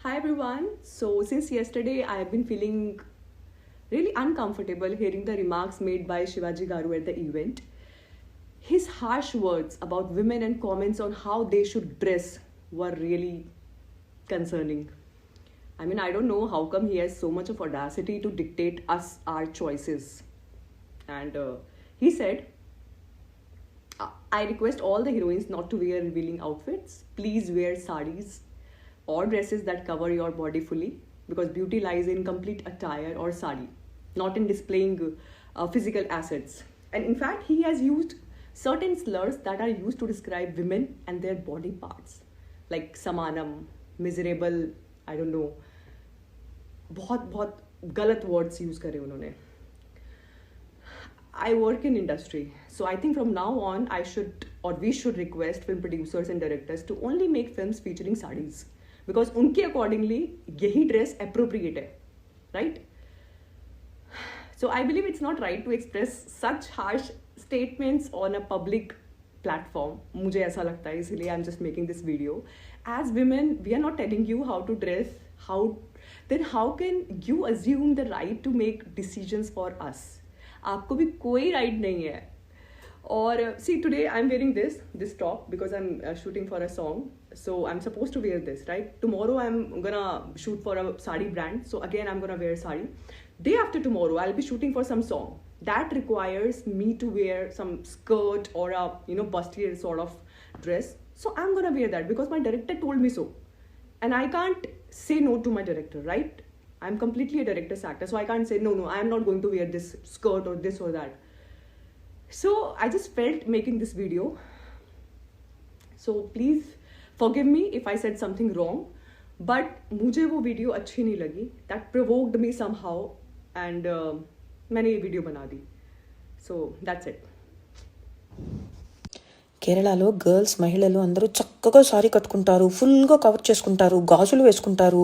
Hi everyone. So, since yesterday, I have been feeling really uncomfortable hearing the remarks made by Shivaji Garu at the event. His harsh words about women and comments on how they should dress were really concerning. I mean, I don't know how come he has so much of audacity to dictate us our choices. And he said, I request all the heroines not to wear revealing outfits. Please wear saris or dresses that cover your body fully because beauty lies in complete attire or sari, not in displaying physical assets. And in fact, he has used certain slurs that are used to describe women and their body parts, like samanam, miserable, I don't know, बहुत बहुत गलत words use करे उन्होंने. I work in industry, so I think from now on I should or we should request film producers and directors to only make films featuring sarees because उनके accordingly यही dress appropriate है, right? So I believe it's not right to express such harsh statements on a public platform. मुझे ऐसा लगता है, इसलिए I'm just making this video. As women, we are not telling you how to dress. How can you assume the right to make decisions for us? आपको भी कोई right नहीं है. Or see, today I'm wearing this top because I'm shooting for a song. So I'm supposed to wear this, right? Tomorrow I'm gonna shoot for a sari brand. So again I'm gonna wear sari. Day after tomorrow I'll be shooting for some song that requires me to wear some skirt or a bustier sort of dress. So I'm gonna wear that because my director told me so, and I can't say no to my director, right? I'm completely a director's actor, so I can't say no, I'm not going to wear this skirt or this or that. So I just felt making this video. So please forgive me if I said something wrong, but मुझे वो video अच्छी नहीं लगी. That provoked me somehow, and मैंने ये video बना दी. So that's it. కేరళలో girls మహిళలు అందరూ చక్కగా సారీ కట్టుకుంటారు, ఫుల్గా కవర్ చేసుకుంటారు, గాజులు వేసుకుంటారు,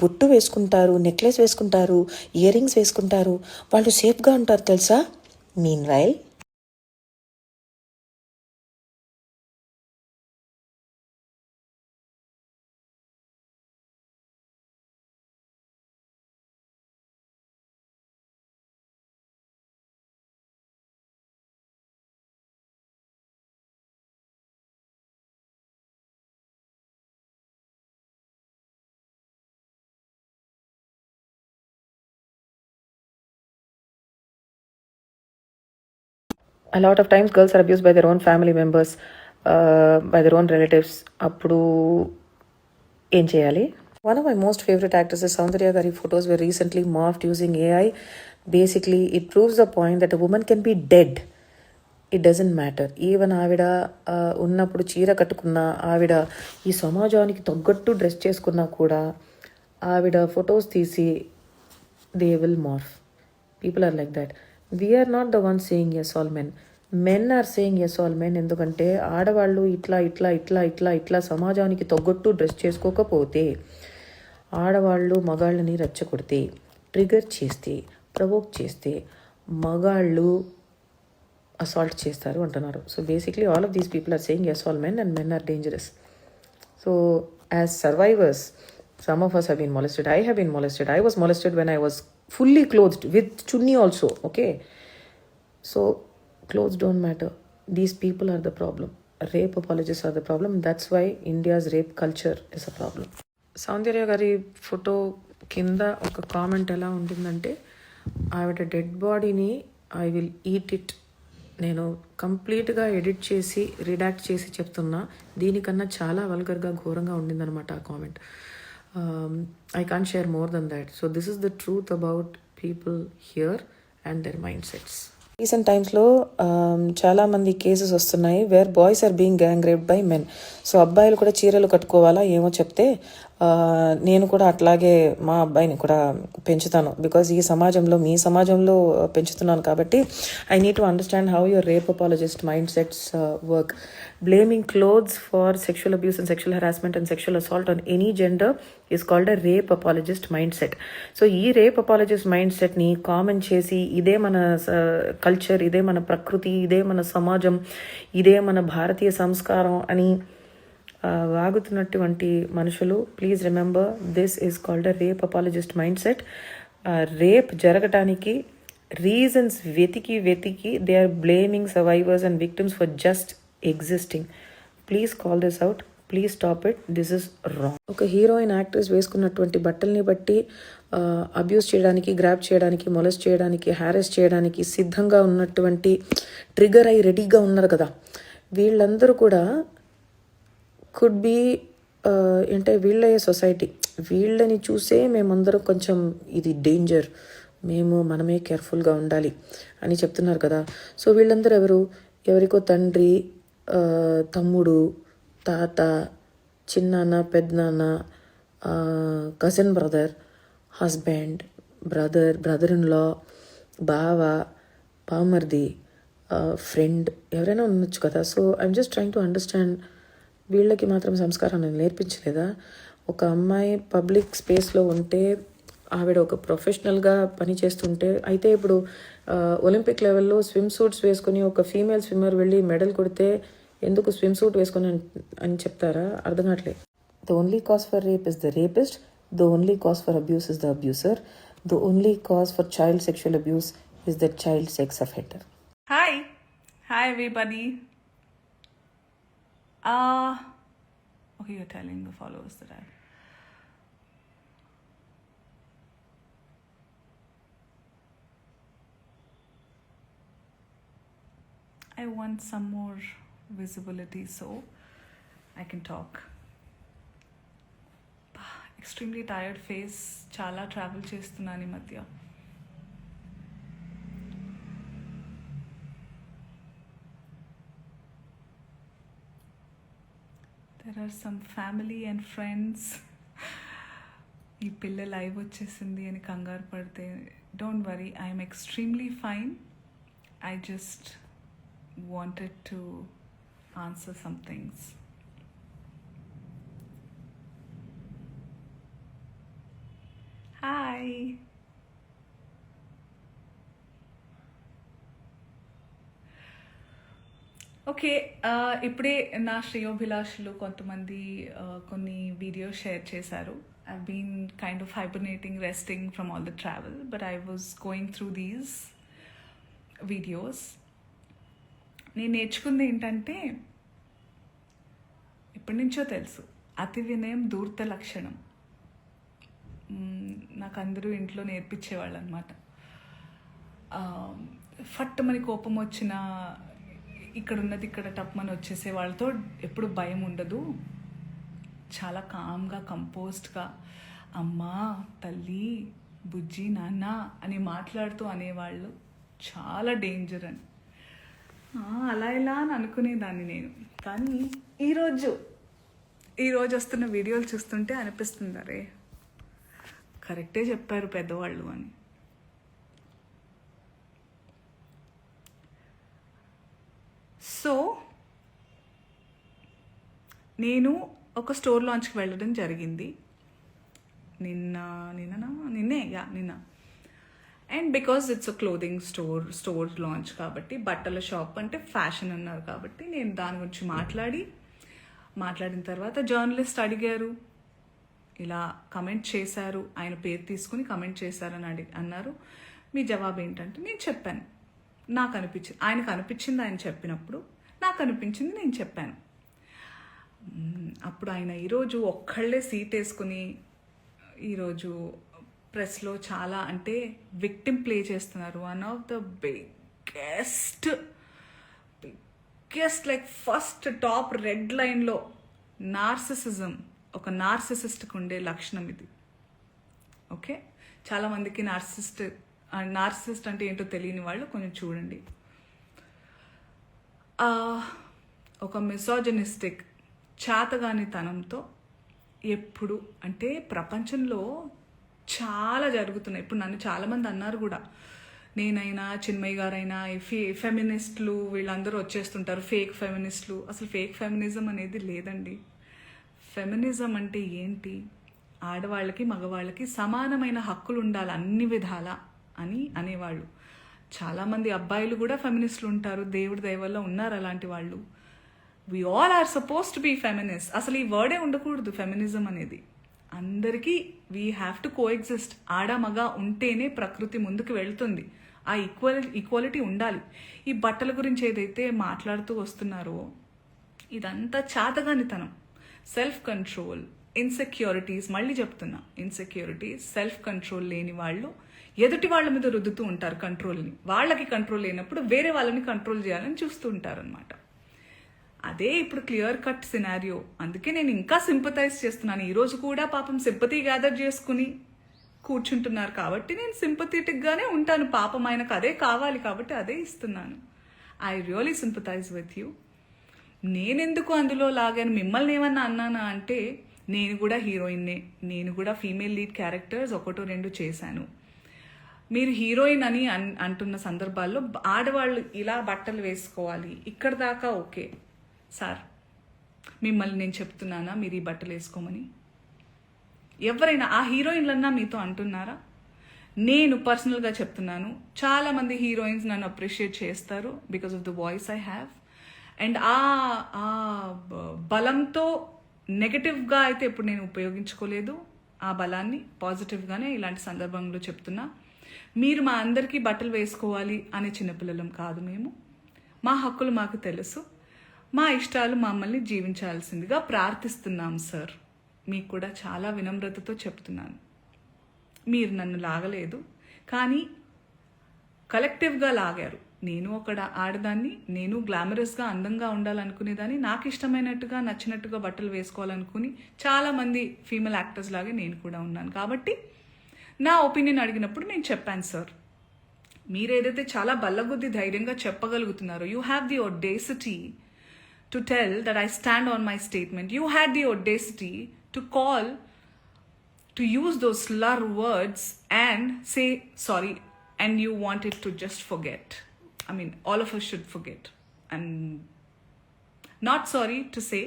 బొట్టు వేసుకుంటారు, నెక్లెస్ వేసుకుంటారు, ఇయర్ రింగ్స్ వేసుకుంటారు. వాళ్ళు సేఫ్గా ఉంటారు తెలుసా. Mean while a lot of times girls are abused by their own family members, by their own relatives. అప్పుడు ఏం చేయాలి? One of my most favorite actresses, Soundarya Gari photos were recently morphed using AI. Basically, it proves the point that a woman can be dead. It doesn't matter. Even ఆవిడ ఉన్నప్పుడు చీర కట్టుకున్న ఆవిడ ఈ సమాజానికి తగ్గట్టు డ్రెస్ చేసుకున్నా కూడా ఆవిడ ఫొటోస్ తీసి they will morph. People are like that. We are not the one saying yes all men. Men are saying yes all men. ఎందుకంటే ఆడవాళ్ళు ఇట్లా ఇట్లా ఇట్లా ఇట్లా ఇట్లా సమాజానికి తగ్గట్టు డ్రెస్ చేసుకోకపోతే, ఆడవాళ్ళు మగాళ్ళని రెచ్చగొడితే, ట్రిగర్ చేస్తే, ప్రవోక్ చేస్తే మగాళ్ళు అసాల్ట్ చేస్తారు అంటున్నారు. So basically all of these people are saying yes all men and men are dangerous. So as survivors, some of us have been molested. I have been molested. I was molested when I was fully clothed with chunni also. Okay, so clothes don't matter. These people are the problem. Rape apologists are the problem. That's why India's rape culture is a problem. సౌందర్య గారి photo కింద ఒక comment ఎలా ఉంటుందంటే, ఆవిడ dead బాడీని I will eat it. నేను కంప్లీట్గా edit చేసి రిడాక్ట్ చేసి చెప్తున్నా. దీనికన్నా చాలా వల్గర్గా ఘోరంగా ఉండిందనమాట ఆ comment. I can't share more than that. So this is the truth about people here and their mindsets. Recent టైమ్స్లో చాలామంది కేసెస్ వస్తున్నాయి where boys are being gang raped by men. So అబ్బాయిలు కూడా చీరలు కట్టుకోవాలా ఏమో చెప్తే నేను కూడా అట్లాగే మా అబ్బాయిని కూడా పెంచుతాను. బికాజ్ ఈ సమాజంలో, మీ సమాజంలో పెంచుతున్నాను కాబట్టి I need to understand how your rape apologist mind sets work. Blaming clothes for sexual abuse and sexual harassment and sexual assault on any gender is called a rape apologist mindset. So ఈ rape apologist mindsetని common చేసి ఇదే మన culture, ఇదే మన ప్రకృతి, ఇదే మన సమాజం, ఇదే మన భారతీయ సంస్కారం అని వాగుతున్నటువంటి మనుషులు, please remember this is called a rape apologist mindset. Rape జరగటానికి రీజన్స్ వెతికి they are blaming survivors and victims for just existing. Please call this out, please stop it, this is wrong. ఒక heroine actress వేసుకున్నటువంటి బట్టల్ని బట్టి abuse చేయడానికి, grab చేయడానికి, molest చేయడానికి, హ్యారెస్ చేయడానికి సిద్ధంగా ఉన్నటువంటి ట్రిగర్ అయి రెడీగా ఉన్నారు కదా, వీళ్ళందరూ కూడా కుడ్ బీ అంటే వీళ్ళే సొసైటీ. వీళ్ళని చూసే మేమందరం కొంచెం ఇది డేంజర్, మనమే కేర్ఫుల్గా ఉండాలి అని చెప్తున్నారు కదా. సో వీళ్ళందరూ ఎవరికో తండ్రి, తమ్ముడు, తాత, చిన్నాన్న, పెద్దనాన్న, cousin brother, husband, brother in law, బావ, బామర్ది, ఫ్రెండ్ ఎవరైనా ఉండొచ్చు కదా. So I'm just trying to understand, వీళ్ళకి మాత్రం సంస్కారాన్ని నేర్పించలేదా? ఒక అమ్మాయి పబ్లిక్ స్పేస్లో ఉంటే, ఆవిడ ఒక ప్రొఫెషనల్గా పనిచేస్తుంటే, అయితే ఇప్పుడు ఒలింపిక్ లెవెల్లో స్విమ్ సూట్స్ వేసుకొని ఒక ఫీమేల్ స్విమ్మర్ వెళ్ళి మెడల్ కొడితే ఎందుకు స్విమ్ సూట్ వేసుకొని అని చెప్తారా? అర్థం కావట్లేదు. The only cause for rape is the rapist, the only cause for abuse is the abuser, the only cause for child sexual abuse is the child sex offender. Hi everybody. Okay, you're telling the followers that I want some more visibility so I can talk. Extremely tired face, చాలా travel చేస్తున్నాను ఈ మధ్య. There are some family and friends. ఈ పిల్ల live వచ్చేసింది అని కంగారు పడితే, don't worry, I'm extremely fine. I just wanted to answer some things. Hi. Okay, ఇప్పుడే నా శ్రేయోభిలాషులు కొంతమంది కొన్ని వీడియోస్ షేర్ చేశారు. I been kind of hibernating, resting from all the travel, but I was going through these videos. నేను నేర్చుకుంది ఏంటంటే, ఎప్పటి నుంచో తెలుసు, అతి వినయం ధూర్త లక్షణం. నాకు అందరూ ఇంట్లో నేర్పించేవాళ్ళు అనమాట. ఫట్టుమని కోపం వచ్చినా ఇక్కడ ఉన్నది ఇక్కడ టప్మని వచ్చేసే వాళ్ళతో ఎప్పుడు భయం ఉండదు, చాలా కామ్గా, కంపోజ్డ్గా అమ్మా, తల్లి, బుజ్జి, నాన్న అని మాట్లాడుతూ అనేవాళ్ళు చాలా డేంజర్ అని. అలా ఇలా అని అనుకునేదాన్ని నేను. కానీ ఈరోజు వస్తున్న వీడియోలు చూస్తుంటే అనిపిస్తుంది, అరే కరెక్టే చెప్పారు పెద్దవాళ్ళు అని. సో నేను ఒక స్టోర్ లాంచ్కి వెళ్ళడం జరిగింది నిన్న. And because it's a clothing store launch కాబట్టి, బట్టల షాప్ అంటే ఫ్యాషన్ అన్నారు కాబట్టి, నేను దాని గురించి మాట్లాడిన తర్వాత జర్నలిస్ట్ అడిగారు, ఇలా కమెంట్ చేశారు, ఆయన పేరు తీసుకుని కమెంట్ చేశారని అన్నారు. మీ జవాబు ఏంటంటే, నేను చెప్పాను, నాకు అనిపించింది, ఆయనకు అనిపించింది ఆయన చెప్పినప్పుడు, నాకు అనిపించింది నేను చెప్పాను. అప్పుడు ఆయన ఈరోజు ఒక్కళ్ళే సీట్ వేసుకుని ఈరోజు ప్రెస్లో చాలా అంటే విక్టిమ్ ప్లే చేస్తున్నారు. One of the biggest like first top red లైన్లో నార్సిసిజం, ఒక నార్సిసిస్ట్కి ఉండే లక్షణం ఇది. ఓకే, చాలామందికి నార్సిసిస్ట్ అంటే ఏంటో తెలియని వాళ్ళు కొంచెం చూడండి. ఒక మిసోజనిస్టిక్ చాతగానితనంతో ఎప్పుడు అంటే ప్రపంచంలో చాలా జరుగుతున్నాయి. ఇప్పుడు నన్ను చాలామంది అన్నారు కూడా, నేనైనా చిన్మయ్య గారైనా ఫెమినిస్టులు వీళ్ళందరూ వచ్చేస్తుంటారు, ఫేక్ ఫెమినిస్టులు. అసలు ఫేక్ ఫెమినిజం అనేది లేదండి. ఫెమినిజం అంటే ఏంటి, ఆడవాళ్ళకి మగవాళ్ళకి సమానమైన హక్కులు ఉండాలి అన్ని విధాల అని అనేవాళ్ళు. చాలామంది అబ్బాయిలు కూడా ఫెమినిస్టులు ఉంటారు, దేవుడి దయ వల్ల ఉన్నారు అలాంటి వాళ్ళు. We all are suppose to be feminist. అసలు ఈ వర్డే ఉండకూడదు ఫెమినిజం అనేది. అందరికీ we have to coexist. ఆడ మగ ఉంటేనే ప్రకృతి ముందుకు వెళ్తుంది. ఆ ఈక్వాలిటీ ఉండాలి. ఈ బట్టల గురించి ఏదైతే మాట్లాడుతూ వస్తున్నారో ఇదంతా చాతగానితనం, సెల్ఫ్ కంట్రోల్, ఇన్సెక్యూరిటీస్. మళ్ళీ చెప్తున్నా, ఇన్సెక్యూరిటీస్, సెల్ఫ్ కంట్రోల్ లేని వాళ్ళు ఎదుటి వాళ్ళ మీద రుద్దుతూ ఉంటారు కంట్రోల్ని. వాళ్ళకి కంట్రోల్ లేనప్పుడు వేరే వాళ్ళని కంట్రోల్ చేయాలని చూస్తూ ఉంటారు అనమాట. అదే ఇప్పుడు క్లియర్ కట్ సినారియో. అందుకే నేను ఇంకా సింపథైజ్ చేస్తున్నాను. ఈరోజు కూడా పాపం సింపతి గ్యాదర్ చేసుకుని కూర్చుంటున్నారు కాబట్టి నేను సింపథెటిక్గానే ఉంటాను. పాపం ఆయనకు అదే కావాలి కాబట్టి అదే ఇస్తున్నాను. I really sympathise with you. నేనెందుకు అందులో లాగాను, మిమ్మల్ని ఏమన్నా అన్నానా అంటే, నేను కూడా హీరోయిన్నే, నేను కూడా ఫీమేల్ లీడ్ క్యారెక్టర్స్ 1-2 చేశాను. మీరు హీరోయిన్ అని అంటున్న సందర్భాల్లో ఆడవాళ్ళు ఇలా బట్టలు వేసుకోవాలి ఇక్కడ దాకా ఓకే సార్, మిమ్మల్ని నేను చెప్తున్నానా మీరు ఈ బట్టలు వేసుకోమని? ఎవరైనా ఆ హీరోయిన్లన్నా మీతో అంటున్నారా? నేను పర్సనల్గా చెప్తున్నాను, చాలామంది హీరోయిన్స్ నన్ను అప్రిషియేట్ చేస్తారు because of the voice I have. And ఆ బలంతో నెగటివ్గా అయితే ఇప్పుడు నేను ఉపయోగించుకోలేదు. ఆ బలాన్ని పాజిటివ్గానే ఇలాంటి సందర్భంలో చెప్తున్నా. మీరు మా అందరికీ బట్టలు వేసుకోవాలి అనే చిన్నపిల్లలం కాదు మేము. మా హక్కులు మాకు తెలుసు, మా ఇష్టాలు మమ్మల్ని జీవించాల్సిందిగా ప్రార్థిస్తున్నాం సార్. మీకు కూడా చాలా వినమ్రతతో చెప్తున్నాను. మీరు నన్ను లాగలేదు, కానీ కలెక్టివ్గా లాగారు. నేను ఒక ఆడదాన్ని, నేను గ్లామరస్గా అందంగా ఉండాలనుకునేదాన్ని, నాకు ఇష్టమైనట్టుగా నచ్చినట్టుగా బట్టలు వేసుకోవాలనుకుని చాలామంది ఫీమేల్ యాక్టర్స్ లాగే నేను కూడా ఉన్నాను. కాబట్టి నా ఒపీనియన్ అడిగినప్పుడు నేను చెప్పాను సార్. మీరు ఏదైతే చాలా బల్లగుద్ది ధైర్యంగా చెప్పగలుగుతున్నారో, you have the audacity to tell that I stand on my statement. You had the audacity to call, to use those slur words and say sorry, and you wanted to just forget. I mean, all of us should forget. I'm not sorry to say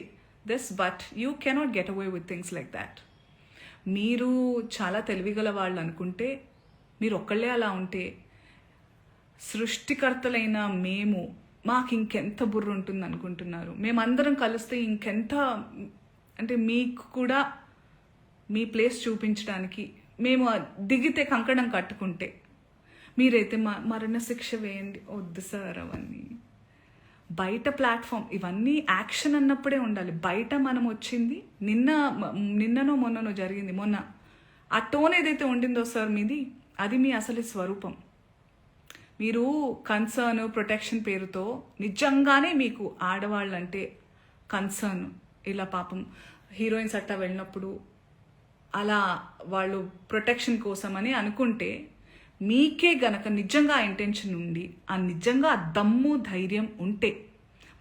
this, but you cannot get away with things like that. మీరు చాలా తెలివిగల వాళ్ళు అనుకుంటే, మీరు ఒక్కళ్ళే అలా ఉంటే, సృష్టికర్తలైన మేము మాకు ఇంకెంత బుర్ర ఉంటుంది అనుకుంటున్నారు? మేమందరం కలిస్తే ఇంకెంత, అంటే మీకు కూడా మీ ప్లేస్ చూపించడానికి మేము దిగితే కంకణం కట్టుకుంటే, మీరైతే మరణశిక్ష వేయండి. వద్దు సార్ అవన్నీ. బయట ప్లాట్ఫామ్ ఇవన్నీ యాక్షన్ అన్నప్పుడే ఉండాలి. బయట మనం వచ్చింది నిన్ననో మొన్ననో జరిగింది. మొన్న ఆ టోన్ ఏదైతే ఉండిందో సార్ మీది, అది మీ అసలు స్వరూపం. మీరు కన్సర్న్, ప్రొటెక్షన్ పేరుతో నిజంగానే మీకు ఆడవాళ్ళంటే కన్సర్న్, ఇలా పాపం హీరోయిన్స్ అట్టా వెళ్ళినప్పుడు అలా వాళ్ళు ప్రొటెక్షన్ కోసం అని అనుకుంటే, మీకే గనక నిజంగా ఇంటెన్షన్ ఉండి, ఆ నిజంగా దమ్ము ధైర్యం ఉంటే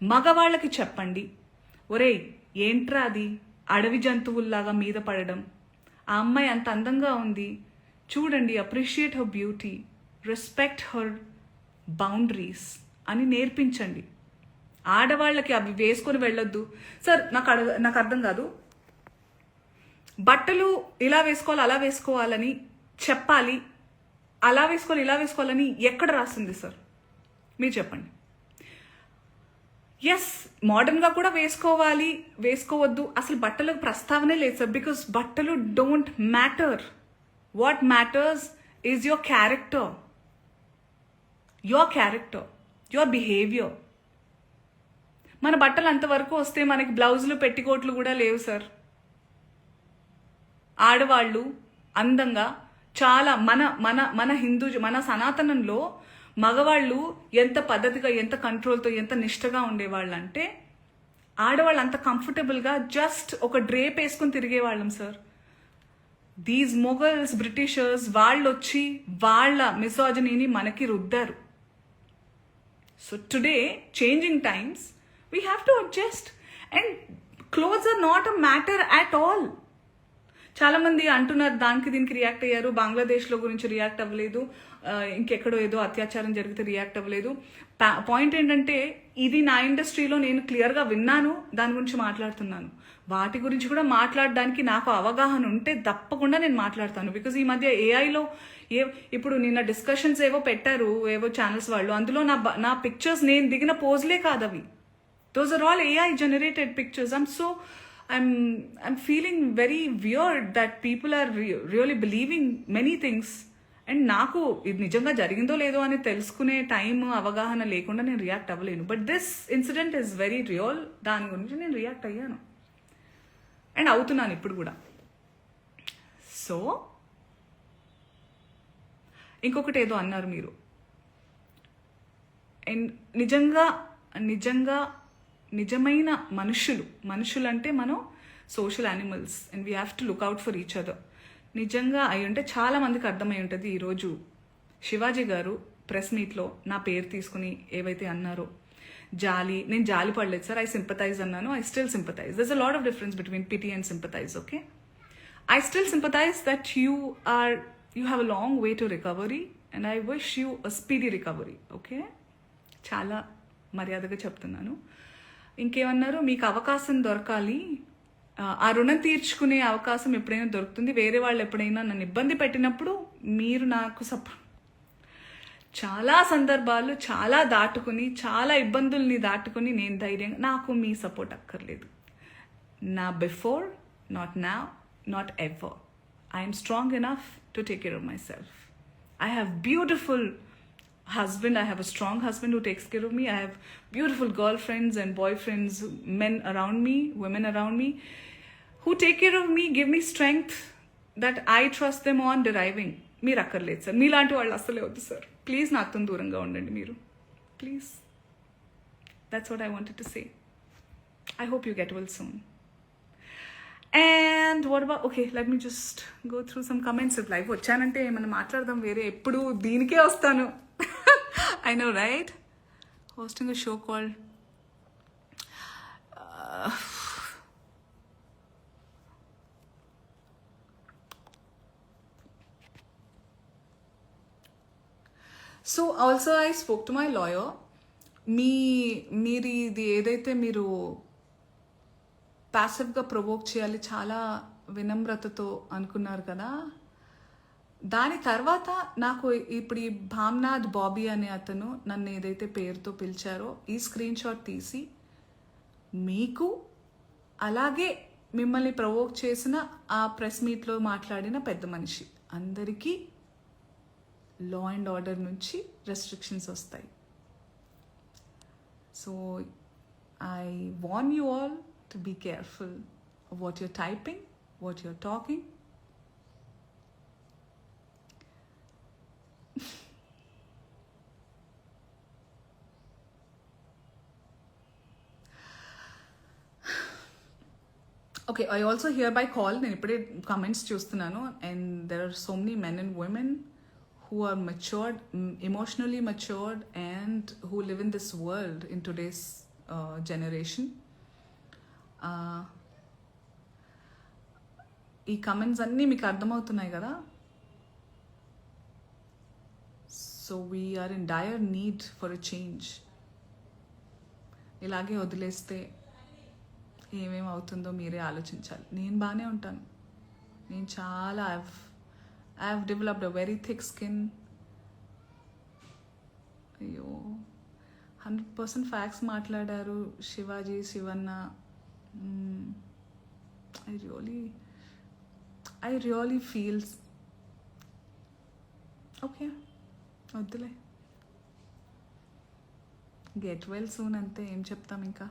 మగవాళ్ళకి చెప్పండి, ఒరేయ్ ఏంట్రా అది అడవి జంతువుల్లాగా మీద పడడం, ఆ అమ్మాయి అంత అందంగా ఉంది చూడండి, appreciate her beauty, respect her boundaries అని నేర్పించండి. ఆడవాళ్ళకి అవి వేసుకొని వెళ్ళొద్దు సార్. నాకు అర్థం కాదు, బట్టలు ఇలా వేసుకోవాలి అలా వేసుకోవాలని చెప్పాలి, అలా వేసుకోవాలి ఇలా వేసుకోవాలని ఎక్కడ రాస్తుంది సార్? మీరు చెప్పండి. ఎస్, మోడర్న్గా కూడా వేసుకోవాలి, వేసుకోవద్దు, అసలు బట్టలకు ప్రస్తావనే లేదు సార్. బికాస్ బట్టలు don't matter. What matters is your character, your behaviour. మన బట్టలు అంతవరకు వస్తే మనకి బ్లౌజులు పెట్టికోట్లు కూడా లేవు సార్. ఆడవాళ్ళు అందంగా చాలా మన మన సనాతనంలో మగవాళ్ళు ఎంత పద్ధతిగా, ఎంత కంట్రోల్తో, ఎంత నిష్టగా ఉండేవాళ్ళు అంటే, ఆడవాళ్ళు అంత కంఫర్టబుల్గా జస్ట్ ఒక డ్రేప్ వేసుకొని తిరిగేవాళ్ళం సార్. దీస్ మొఘల్స్, బ్రిటిషర్స్ వాళ్ళు వచ్చి వాళ్ళ మిసాజినీని మనకి రుద్దారు. So today changing times, we have to adjust. And clothes are not a matter at all. చాలా మంది అంటున్నారు దానికి దీనికి రియాక్ట్ అయ్యారు, బంగ్లాదేశ్లో గురించి రియాక్ట్ అవ్వలేదు, ఇంకెక్కడో ఏదో అత్యాచారం జరిగితే రియాక్ట్ అవ్వలేదు. పాయింట్ ఏంటంటే, ఇది నా ఇండస్ట్రీలో నేను క్లియర్గా విన్నాను, దాని గురించి మాట్లాడుతున్నాను. వాటి గురించి కూడా మాట్లాడడానికి నాకు అవగాహన ఉంటే తప్పకుండా నేను మాట్లాడతాను. బికాజ్ ఈ మధ్య ఏఐలో ఇప్పుడు నిన్న డిస్కషన్స్ ఏవో పెట్టారు ఏవో ఛానల్స్ వాళ్ళు, అందులో నా పిక్చర్స్ నేను దిగిన పోజ్లే కాదు అవి. Those are all AI generated pictures. I'm feeling very weird that people are really believing many things. And నాకు ఇది నిజంగా జరిగిందో లేదో అని తెలుసుకునే టైం అవగాహన లేకుండా నేను రియాక్ట్ అవ్వలేను. But this incident is very real. దాని గురించి నేను రియాక్ట్ అయ్యాను అండ్ అవుతున్నాను ఇప్పుడు కూడా. సో ఇంకొకటి ఏదో అన్నారు మీరు. అండ్ నిజమైన మనుషులు అంటే మనం social animals and we have to look out for each other. నిజంగా అయి ఉంటే చాలా మందికి అర్థమై ఉంటుంది. ఈరోజు శివాజీ గారు ప్రెస్ మీట్లో నా పేరు తీసుకుని ఏవైతే అన్నారో, నేను జాలి పడలేదు సార్, ఐ సింపథైజ్ అన్నాను. I still sympathise. దర్స్ a lot of difference between pity and sympathise. Okay, I still sympathise that you have a long way to recovery and I wish you a speedy recovery. Okay, చాలా మర్యాదగా చెప్తున్నాను. ఇంకేమన్నారు, మీకు అవకాశం దొరకాలి, ఆ రుణం తీర్చుకునే అవకాశం ఎప్పుడైనా దొరుకుతుంది. వేరే వాళ్ళు ఎప్పుడైనా నన్ను ఇబ్బంది పెట్టినప్పుడు మీరు నాకు చాలా సందర్భాలు చాలా ఇబ్బందుల్ని దాటుకుని నేను ధైర్యంగా, నాకు మీ సపోర్ట్ అక్కర్లేదు. నా before, not now, not ever. I'm strong enough to take care of my self. I have beautiful husband. I have a strong husband who takes care of me. I have beautiful girlfriends and boyfriends, men around me, women around me, who take care of me, give me strength that I trust them on deriving. మీరు అక్కర్లేదు sir, మీలాంటి వాళ్ళు అస్సలే వద్దు sir. Please నాతో దూరంగా ఉండండి మీరు, please. That's what I wanted to say. I hope you get well soon. And what about, okay, let me just go through some comments. If live వచ్చానంటే ఏమైనా మాట్లాడదాం, వేరే ఎప్పుడు దీనికే వస్తాను. I know, right? Hosting a show called so also I spoke to my lawyer. మీరు ఇది ఏదైతే మీరు ప్యాసివ్గా ప్రొవోక్ చేయాలి చాలా వినమ్రతతో అనుకున్నారు కదా, దాని తర్వాత నాకు ఇప్పుడు ఈ భామ్నాథ్ బాబీ అనే అతను నన్ను ఏదైతే పేరుతో పిలిచారో ఈ స్క్రీన్ షాట్ తీసి మీకు అలాగే మిమ్మల్ని ప్రొవోక్ చేసిన ఆ ప్రెస్ మీట్లో మాట్లాడిన పెద్ద మనిషి అందరికీ లా అండ్ ఆర్డర్ నుంచి రెస్ట్రిక్షన్స్ వస్తాయి. So I warn you all to be careful of what you're typing, what you're talking. Okay, I also hereby call, నేను ఇప్పుడే comments చూస్తున్నాను, and there are so many men and women who are matured, emotionally matured, and who live in this world in today's generation. ఈ comments అన్నీ మీకు అర్థమవుతున్నాయి కదా. So we are in dire need for a change. ఇలాగే వదిలేస్తే ఏమేమి అవుతుందో మీరే ఆలోచించాలి. నేను బాగానే ఉంటాను, నేను చాలా I have developed a very thick skin. అయ్యో, 100% ఫ్యాక్ట్స్ మాట్లాడారు Shivaji, Shivanna. I really feel okay, వద్దులే, గెట్ వెల్ సూన్ అంతే. ఏం చెప్తాం ఇంకా.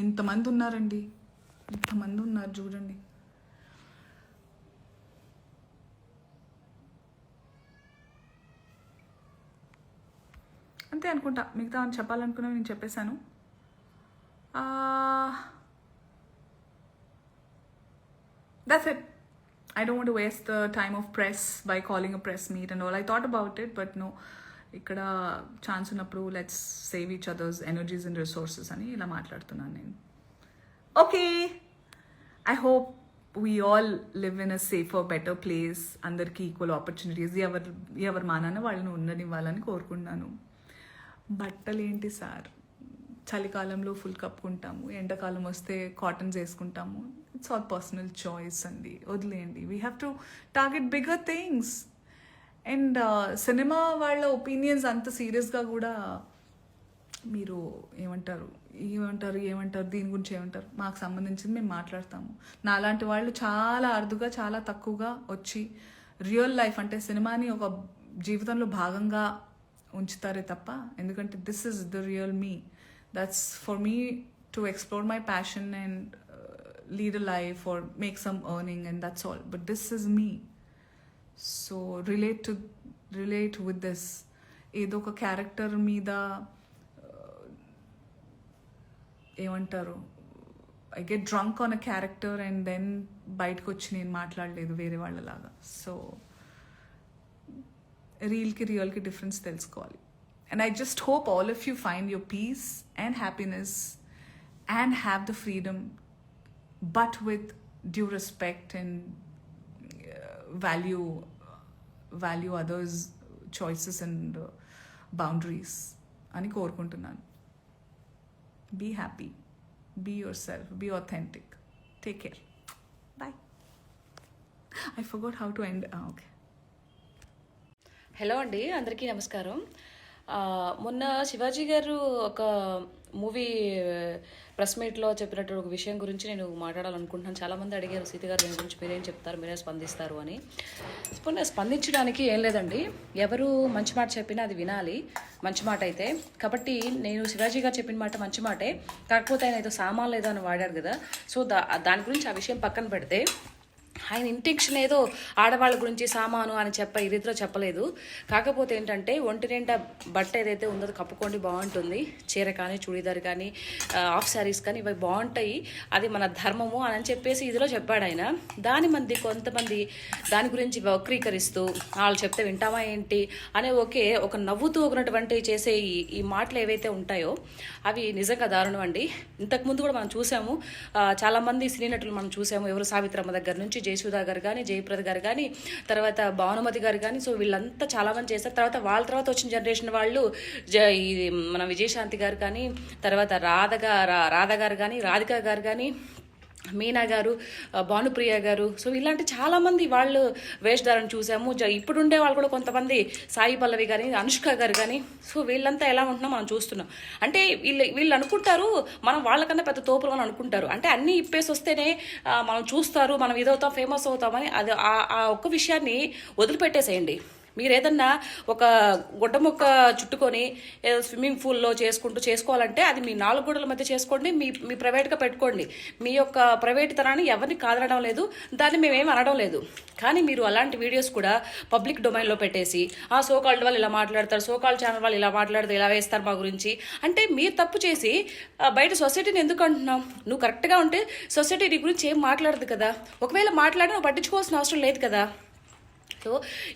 ఇంతమంది ఉన్నారండి, ఇంతమంది ఉన్నారు చూడండి. అంతే అనుకుంటా. మిగతా అని చెప్పాలనుకున్నా నేను చెప్పేశాను. That's it. I don't want to waste the time of press by calling a press meet and all. I thought about it, but no. ఇక్కడ ఛాన్స్ ఉన్నప్పుడు let's save each others energies and resources అని ఇలా మాట్లాడుతున్నాను నేను. Okay, I hope we all live in a safer better place. అందరికీ equal opportunities ఎవరి మానాన వాళ్ళని ఉండనివ్వాలని కోరుకుంటున్నాను. బట్టలు ఏంటి సార్, చలికాలంలో ఫుల్ కప్పుకుంటాము, ఎండాకాలం వస్తే కాటన్స్ వేసుకుంటాము. ఇట్స్ ఆల్ పర్సనల్ చాయిస్ అండి, వదిలేయండి. We have to target bigger things. And cinema వాళ్ళ ఒపీనియన్స్ అంత సీరియస్గా కూడా మీరు ఏమంటారు దీని గురించి ఏమంటారు, మాకు సంబంధించింది మేము మాట్లాడతాము. నాలాంటి వాళ్ళు చాలా అరుదుగా, చాలా తక్కువగా వచ్చి రియల్ లైఫ్ అంటే సినిమాని ఒక జీవితంలో భాగంగా ఉంచుతారే తప్ప, ఎందుకంటే this is the real me. That's for me to explore my passion and lead a life or make some earning and that's all. But this is me. So relate with this. ఏదో ఒక character మీద ఏమంటారు, I get drunk on a character and then బయటకు వచ్చి నేను మాట్లాడలేదు వేరే వాళ్ళలాగా. సో రియల్కి డిఫరెన్స్ తెలుసుకోవాలి. And I just hope all of you find your peace and happiness and have the freedom, but with due respect and value others' choices and boundaries అని కోరుకుంటున్నాను. Be happy, be yourself, be authentic, take care, bye. I forgot how to end. Okay. Hello అండి, అందరికీ నమస్కారం. మొన్న శివాజీ గారు ఒక movie press మీట్లో చెప్పినట్టు ఒక విషయం గురించి నేను మాట్లాడాలనుకుంటున్నాను. చాలామంది అడిగారు, సీత గారు దీని గురించి మీరేం చెప్తారు, మీరే స్పందిస్తారు అని. స్పందించడానికి ఏం లేదండి, ఎవరు మంచి మాట చెప్పినా అది వినాలి, మంచి మాట అయితే. కాబట్టి నేను శివాజీ గారు చెప్పిన మాట మంచి మాటే, కాకపోతే ఆయన ఏదో సామాన్లు ఏదో అని వాడారు కదా. సో దాని గురించి ఆ విషయం పక్కన పెడితే, ఆయన ఇంటెన్షన్ ఏదో ఆడవాళ్ళ గురించి సామాను అని ఈ రీతిలో చెప్పలేదు. కాకపోతే ఏంటంటే, ఒంటి నిండా బట్ట ఏదైతే ఉందో కప్పుకోండి, బాగుంటుంది. చీర కానీ, చూడీదార్ కానీ, ఆఫ్ శారీస్ కానీ, ఇవి బాగుంటాయి, అది మన ధర్మము అని చెప్పేసి ఇదిలో చెప్పాడు ఆయన. కొంతమంది దాని గురించి వక్రీకరిస్తూ వాళ్ళు చెప్తే వింటామా ఏంటి అనే ఒక నవ్వుతూ ఉన్నటువంటి చేసే ఈ మాటలు ఏవైతే ఉంటాయో అవి నిజంగా దారుణం అండి. ఇంతకుముందు కూడా మనం చూసాము, చాలామంది సినీ నటులు మనం చూసాము. ఎవరు, సావిత్రమ్మ దగ్గర నుంచి జయసుధా గారు కానీ, జయప్రద గారు కానీ, తర్వాత భానుమతి గారు కానీ. సో వీళ్ళంతా చాలామంది చేస్తారు. వాళ్ళ తర్వాత వచ్చిన జనరేషన్ వాళ్ళు మన విజయశాంతి గారు కానీ, తర్వాత రాధ గారు కానీ, రాధిక గారు కానీ, మీనా గారు, భానుప్రియ గారు. సో ఇలాంటి చాలామంది వాళ్ళు వేషధారణ చూసాము. ఇప్పుడు ఉండే వాళ్ళు కూడా కొంతమంది, సాయి పల్లవి కానీ, అనుష్క గారు కానీ. సో వీళ్ళంతా ఎలా ఉంటున్నా మనం చూస్తున్నాం. అంటే వీళ్ళు అనుకుంటారు మనం వాళ్ళకన్నా పెద్ద తోపులు అని అనుకుంటారు. అంటే అన్నీ ఇప్పేసి వస్తేనే మనం చూస్తారు, మనం ఇదవుతాం, ఫేమస్ అవుతామని. అది ఆ ఒక్క విషయాన్ని వదిలిపెట్టేసేయండి. మీరు ఏదన్నా ఒక గుడ్డ ముక్క చుట్టుకొని స్విమ్మింగ్ పూల్లో చేసుకోవాలంటే అది మీ 4 గోడల మధ్య చేసుకోండి, మీ ప్రైవేట్గా పెట్టుకోండి. మీ యొక్క ప్రైవేట్ తనాన్ని ఎవరిని కాదనడం లేదు, దాన్ని మేమేం అనడం లేదు. కానీ మీరు అలాంటి వీడియోస్ కూడా పబ్లిక్ డొమైన్లో పెట్టేసి, సోకాల్డ్ వాళ్ళు ఇలా మాట్లాడతారు, సోకాల్డ్ ఛానల్ వాళ్ళు ఇలా మాట్లాడతారు, ఇలా వేస్తారు మా గురించి అంటే, మీరు తప్పు చేసి బయట సొసైటీని ఎందుకు అంటున్నావు? నువ్వు కరెక్ట్గా ఉంటే సొసైటీ నీ గురించి ఏం మాట్లాడదు కదా. ఒకవేళ మాట్లాడినా నువ్వు పట్టించుకోవాల్సిన అవసరం లేదు కదా. సో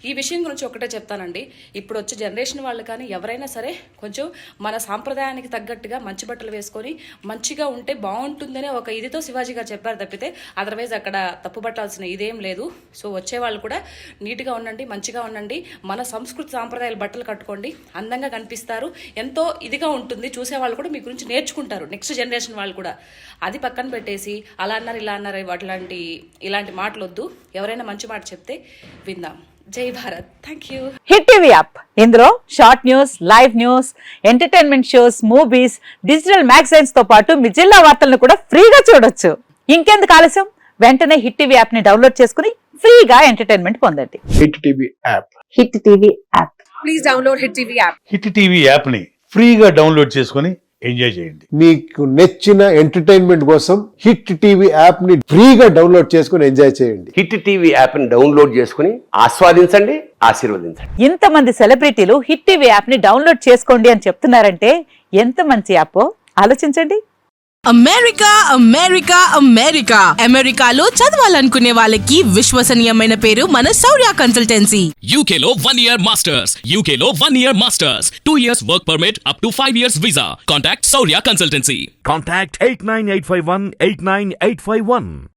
ఈ విషయం గురించి ఒకటే చెప్తానండి, ఇప్పుడు వచ్చే జనరేషన్ వాళ్ళు కానీ ఎవరైనా సరే కొంచెం మన సాంప్రదాయానికి తగ్గట్టుగా మంచి బట్టలు వేసుకొని మంచిగా ఉంటే బాగుంటుందనే ఒక ఇదితో శివాజీ గారు చెప్పారు తప్పితే అదర్వైజ్ అక్కడ తప్పు పట్టాల్సిన ఇదేం లేదు. సో వచ్చేవాళ్ళు కూడా నీట్గా ఉండండి, మంచిగా ఉండండి, మన సంస్కృతి సాంప్రదాయాల బట్టలు కట్టుకోండి, అందంగా కనిపిస్తారు, ఎంతో ఇదిగా ఉంటుంది. చూసేవాళ్ళు కూడా మీ గురించి నేర్చుకుంటారు, నెక్స్ట్ జనరేషన్ వాళ్ళు కూడా. అది పక్కన పెట్టేసి అలా అన్నారు ఇలా అన్నారు ఇలాంటి మాటలు వద్దు. ఎవరైనా మంచి మాట చెప్తే విందాం. జై Bharat. Thank you. Hit TV app, ఇందులో short news, live news, entertainment shows, movies, digital magazines తో పాటు మీ జిల్లా వార్తలను కూడా ఫ్రీగా చూడొచ్చు. ఇంకెందుకు ఆలస్యం, వెంటనే హిట్ టీవీ యాప్ ని డౌన్లోడ్ చేసుకుని ఫ్రీగా ఎంటర్టైన్మెంట్ పొందండి. Hit TV app. Hit TV app. Please download hit TV app. Hit TV app ని ఫ్రీగా డౌన్లోడ్ చేసుకుని ఎంజాయ్ చేయండి. మీకు నచ్చిన ఎంటర్టైన్మెంట్ కోసం హిట్ టీవీ యాప్ ని ఫ్రీగా డౌన్లోడ్ చేసుకుని ఎంజాయ్ చేయండి. హిట్ టీవీ యాప్ ని డౌన్లోడ్ చేసుకుని ఆస్వాదించండి, ఆశీర్వదించండి. ఇంతమంది సెలబ్రిటీలు హిట్ టీవీ యాప్ ని డౌన్లోడ్ చేసుకోండి అని చెప్తున్నారంటే ఎంత మంచి యాప్ ఆలోచించండి. అమెరికాలో చదవాలనుకునే వాళ్ళకి విశ్వసనీయమైన పేరు మన శౌర్య కన్సల్టెన్సీ. UK లో 1 year masters, 2 years work permit up to 5 years visa. Contact Saurya Consultancy. Contact 89851 89851.